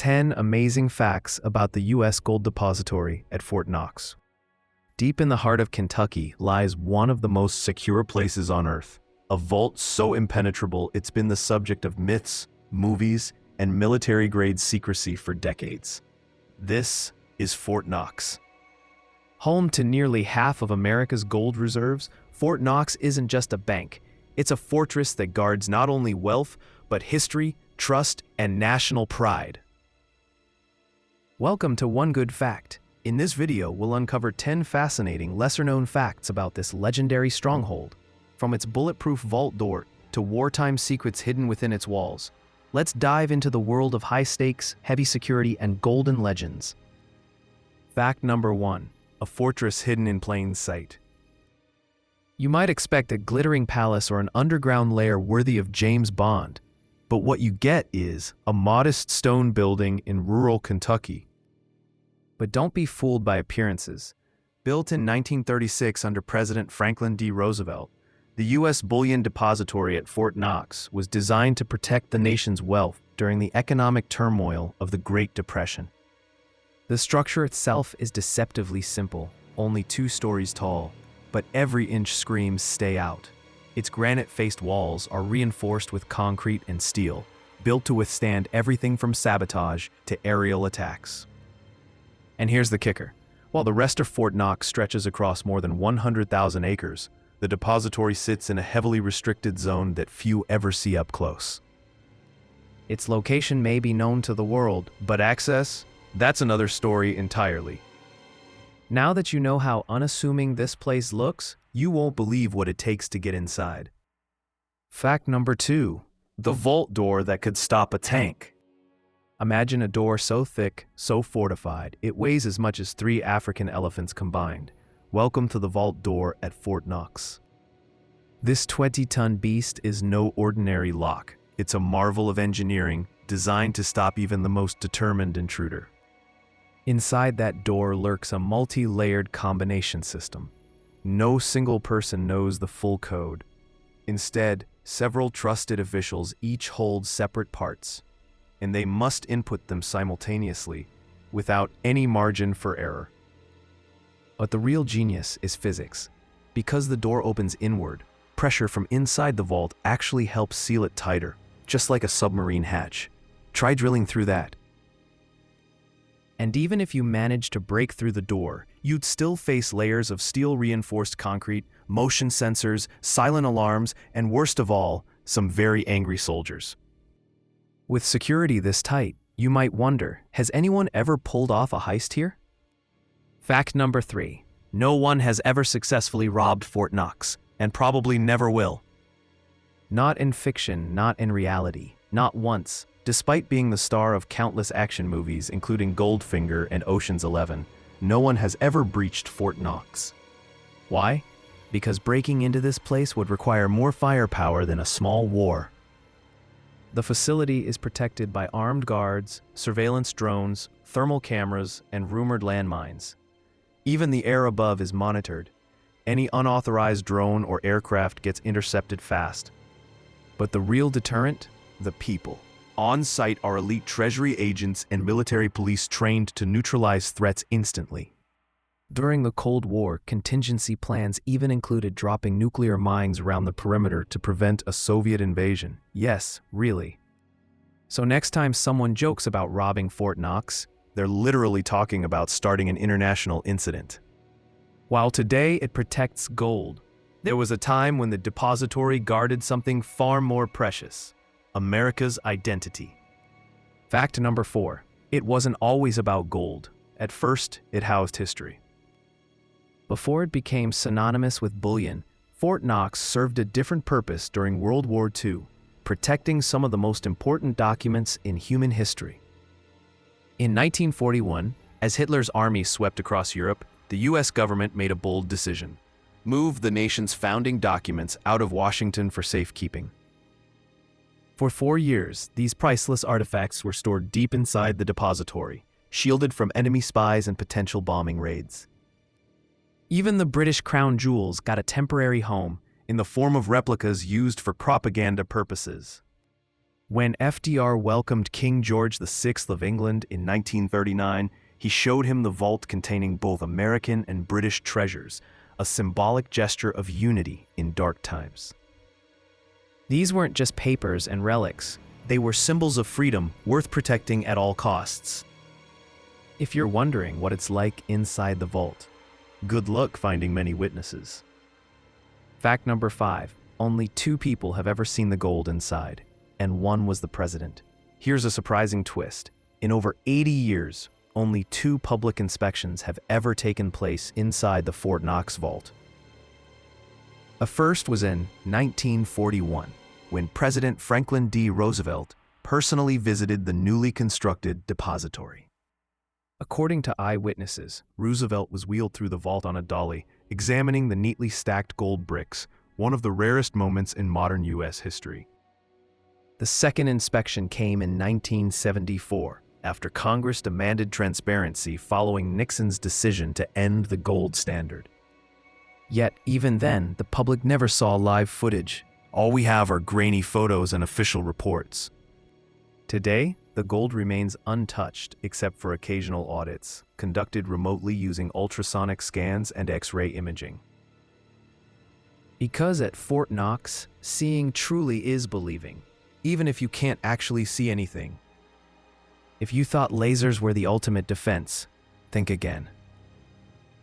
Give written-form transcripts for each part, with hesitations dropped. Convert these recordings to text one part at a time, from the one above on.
10 amazing facts about the U.S. Gold Depository at Fort Knox. Deep in the heart of Kentucky lies one of the most secure places on Earth, a vault so impenetrable it's been the subject of myths, movies, and military-grade secrecy for decades. This is Fort Knox. Home to nearly half of America's gold reserves, Fort Knox isn't just a bank. It's a fortress that guards not only wealth, but history, trust, and national pride. Welcome to One Good Fact. In this video, we'll uncover 10 fascinating, lesser-known facts about this legendary stronghold. From its bulletproof vault door to wartime secrets hidden within its walls, let's dive into the world of high-stakes, heavy security, and golden legends. Fact number 1. A fortress hidden in plain sight. You might expect a glittering palace or an underground lair worthy of James Bond, but what you get is a modest stone building in rural Kentucky. But don't be fooled by appearances. Built in 1936 under President Franklin D. Roosevelt, the U.S. Bullion Depository at Fort Knox was designed to protect the nation's wealth during the economic turmoil of the Great Depression. The structure itself is deceptively simple, only 2 stories tall, but every inch screams "stay out." Its granite-faced walls are reinforced with concrete and steel, built to withstand everything from sabotage to aerial attacks. And here's the kicker. While the rest of Fort Knox stretches across more than 100,000 acres, the depository sits in a heavily restricted zone that few ever see up close. Its location may be known to the world, but access? That's another story entirely. Now that you know how unassuming this place looks, you won't believe what it takes to get inside. Fact number 2. The vault door that could stop a tank. Imagine a door so thick, so fortified, it weighs as much as 3 African elephants combined. Welcome to the vault door at Fort Knox. This 20-ton beast is no ordinary lock. It's a marvel of engineering, designed to stop even the most determined intruder. Inside that door lurks a multi-layered combination system. No single person knows the full code. Instead, several trusted officials each hold separate parts, and they must input them simultaneously, without any margin for error. But the real genius is physics. Because the door opens inward, pressure from inside the vault actually helps seal it tighter, just like a submarine hatch. Try drilling through that. And even if you managed to break through the door, you'd still face layers of steel-reinforced concrete, motion sensors, silent alarms, and worst of all, some very angry soldiers. With security this tight, you might wonder, has anyone ever pulled off a heist here? Fact number 3. No one has ever successfully robbed Fort Knox, and probably never will. Not in fiction, not in reality, not once. Despite being the star of countless action movies, including Goldfinger and Ocean's 11, no one has ever breached Fort Knox. Why? Because breaking into this place would require more firepower than a small war. The facility is protected by armed guards, surveillance drones, thermal cameras, and rumored landmines. Even the air above is monitored. Any unauthorized drone or aircraft gets intercepted fast. But the real deterrent? The people. On site are elite Treasury agents and military police trained to neutralize threats instantly. During the Cold War, contingency plans even included dropping nuclear mines around the perimeter to prevent a Soviet invasion. Yes, really. So next time someone jokes about robbing Fort Knox, they're literally talking about starting an international incident. While today it protects gold, there was a time when the depository guarded something far more precious. America's identity. Fact number 4. It wasn't always about gold. At first, it housed history. Before it became synonymous with bullion, Fort Knox served a different purpose during World War II, protecting some of the most important documents in human history. In 1941, as Hitler's army swept across Europe, the U.S. government made a bold decision: move the nation's founding documents out of Washington for safekeeping. For 4 years, these priceless artifacts were stored deep inside the depository, shielded from enemy spies and potential bombing raids. Even the British crown jewels got a temporary home in the form of replicas used for propaganda purposes. When FDR welcomed King George VI of England in 1939, he showed him the vault containing both American and British treasures, a symbolic gesture of unity in dark times. These weren't just papers and relics. They were symbols of freedom worth protecting at all costs. If you're wondering what it's like inside the vault, good luck finding many witnesses. Fact number 5. Only 2 people have ever seen the gold inside, and one was the president. Here's a surprising twist. In over 80 years, only 2 public inspections have ever taken place inside the Fort Knox vault. The first was in 1941, when President Franklin D. Roosevelt personally visited the newly constructed depository. According to eyewitnesses, Roosevelt was wheeled through the vault on a dolly, examining the neatly stacked gold bricks, one of the rarest moments in modern U.S. history. The second inspection came in 1974, after Congress demanded transparency following Nixon's decision to end the gold standard. Yet, even then, the public never saw live footage. All we have are grainy photos and official reports. Today, the gold remains untouched except for occasional audits, conducted remotely using ultrasonic scans and X-ray imaging. Because at Fort Knox, seeing truly is believing, even if you can't actually see anything. If you thought lasers were the ultimate defense, think again.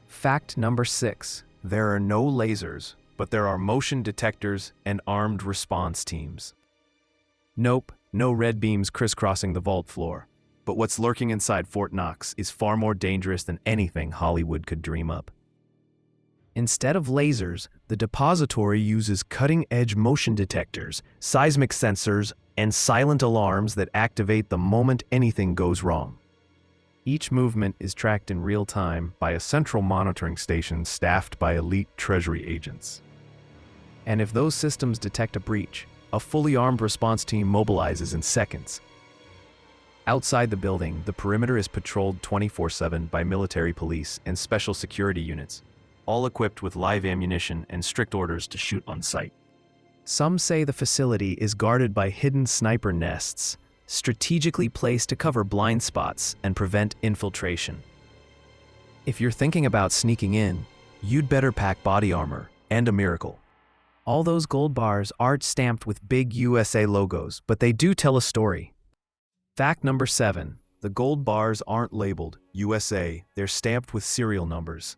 Fact number 6. There are no lasers, but there are motion detectors and armed response teams. Nope, no red beams crisscrossing the vault floor. But what's lurking inside Fort Knox is far more dangerous than anything Hollywood could dream up. Instead of lasers, the depository uses cutting-edge motion detectors, seismic sensors, and silent alarms that activate the moment anything goes wrong. Each movement is tracked in real time by a central monitoring station staffed by elite Treasury agents. And if those systems detect a breach, a fully armed response team mobilizes in seconds. Outside the building, the perimeter is patrolled 24/7 by military police and special security units, all equipped with live ammunition and strict orders to shoot on sight. Some say the facility is guarded by hidden sniper nests, strategically placed to cover blind spots and prevent infiltration. If you're thinking about sneaking in, you'd better pack body armor and a miracle. All those gold bars aren't stamped with big USA logos, but they do tell a story. Fact number 7. The gold bars aren't labeled USA, they're stamped with serial numbers.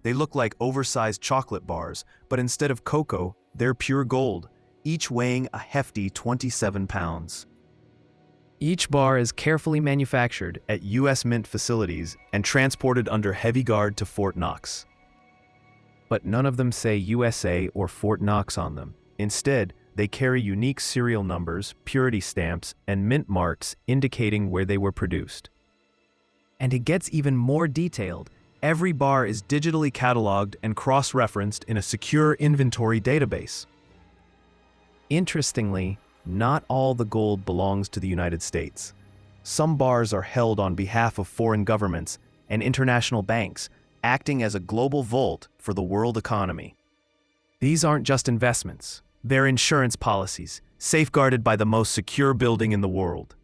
They look like oversized chocolate bars, but instead of cocoa, they're pure gold, each weighing a hefty 27 pounds. Each bar is carefully manufactured at U.S. Mint facilities and transported under heavy guard to Fort Knox. But none of them say USA or Fort Knox on them. Instead, they carry unique serial numbers, purity stamps, and mint marks indicating where they were produced. And it gets even more detailed. Every bar is digitally cataloged and cross-referenced in a secure inventory database. Interestingly, not all the gold belongs to the United States. Some bars are held on behalf of foreign governments and international banks, acting as a global vault for the world economy. These aren't just investments, they're insurance policies, safeguarded by the most secure building in the world.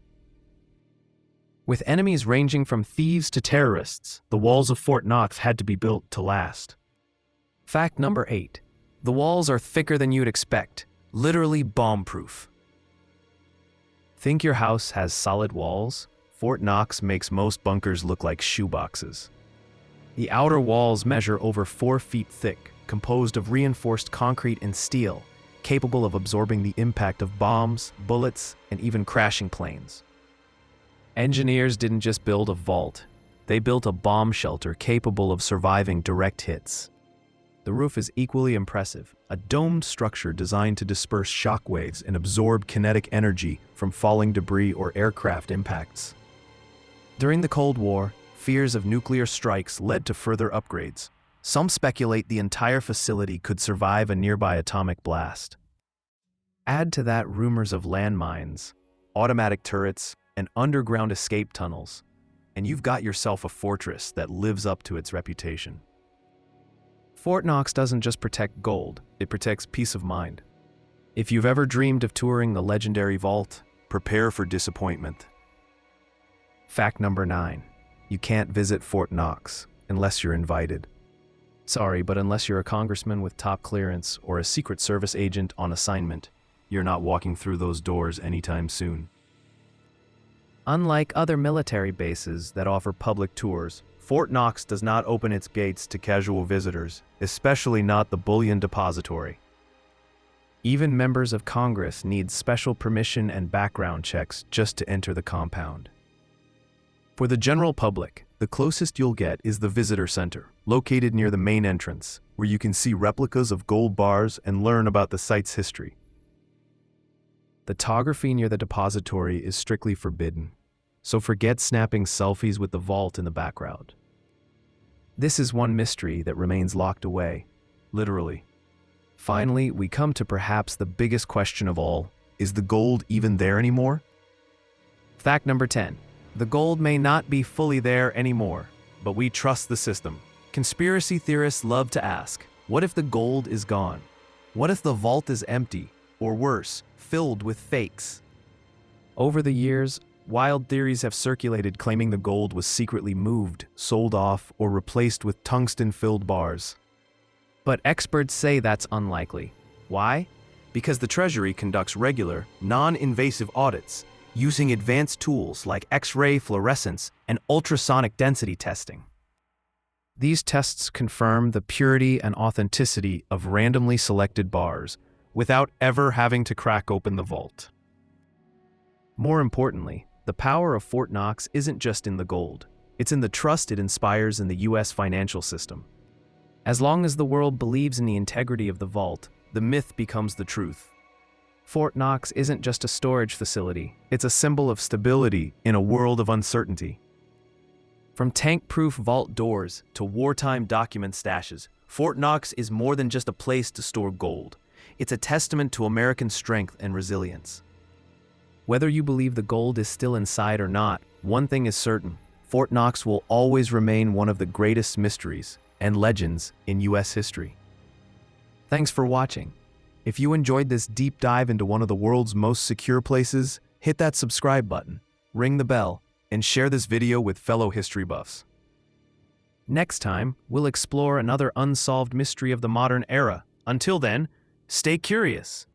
With enemies ranging from thieves to terrorists, the walls of Fort Knox had to be built to last. Fact number 8. The walls are thicker than you'd expect, literally bomb-proof. Think your house has solid walls? Fort Knox makes most bunkers look like shoeboxes. The outer walls measure over 4 feet thick, composed of reinforced concrete and steel, capable of absorbing the impact of bombs, bullets, and even crashing planes. Engineers didn't just build a vault, they built a bomb shelter capable of surviving direct hits. The roof is equally impressive, a domed structure designed to disperse shockwaves and absorb kinetic energy from falling debris or aircraft impacts. During the Cold War, fears of nuclear strikes led to further upgrades. Some speculate the entire facility could survive a nearby atomic blast. Add to that rumors of landmines, automatic turrets, and underground escape tunnels, and you've got yourself a fortress that lives up to its reputation. Fort Knox doesn't just protect gold, it protects peace of mind. If you've ever dreamed of touring the legendary vault, prepare for disappointment. Fact number 9. You can't visit Fort Knox unless you're invited. Sorry, but unless you're a congressman with top clearance or a Secret Service agent on assignment, you're not walking through those doors anytime soon. Unlike other military bases that offer public tours, Fort Knox does not open its gates to casual visitors, especially not the Bullion Depository. Even members of Congress need special permission and background checks just to enter the compound. For the general public, the closest you'll get is the Visitor Center, located near the main entrance, where you can see replicas of gold bars and learn about the site's history. The photography near the depository is strictly forbidden, so forget snapping selfies with the vault in the background. This is one mystery that remains locked away, literally. Finally, we come to perhaps the biggest question of all: is the gold even there anymore? Fact number 10. The gold may not be fully there anymore, but we trust the system. Conspiracy theorists love to ask, what if the gold is gone? What if the vault is empty, or worse, filled with fakes? Over the years, wild theories have circulated claiming the gold was secretly moved, sold off, or replaced with tungsten-filled bars. But experts say that's unlikely. Why? Because the Treasury conducts regular, non-invasive audits, using advanced tools like X-ray fluorescence and ultrasonic density testing. These tests confirm the purity and authenticity of randomly selected bars without ever having to crack open the vault. More importantly, the power of Fort Knox isn't just in the gold. It's in the trust it inspires in the U.S. financial system. As long as the world believes in the integrity of the vault, the myth becomes the truth. Fort Knox isn't just a storage facility, it's a symbol of stability in a world of uncertainty. From tank-proof vault doors to wartime document stashes, Fort Knox is more than just a place to store gold. It's a testament to American strength and resilience. Whether you believe the gold is still inside or not, one thing is certain: Fort Knox will always remain one of the greatest mysteries and legends in U.S. history. Thanks for watching. If you enjoyed this deep dive into one of the world's most secure places, hit that subscribe button, ring the bell, and share this video with fellow history buffs. Next time, we'll explore another unsolved mystery of the modern era. Until then, stay curious.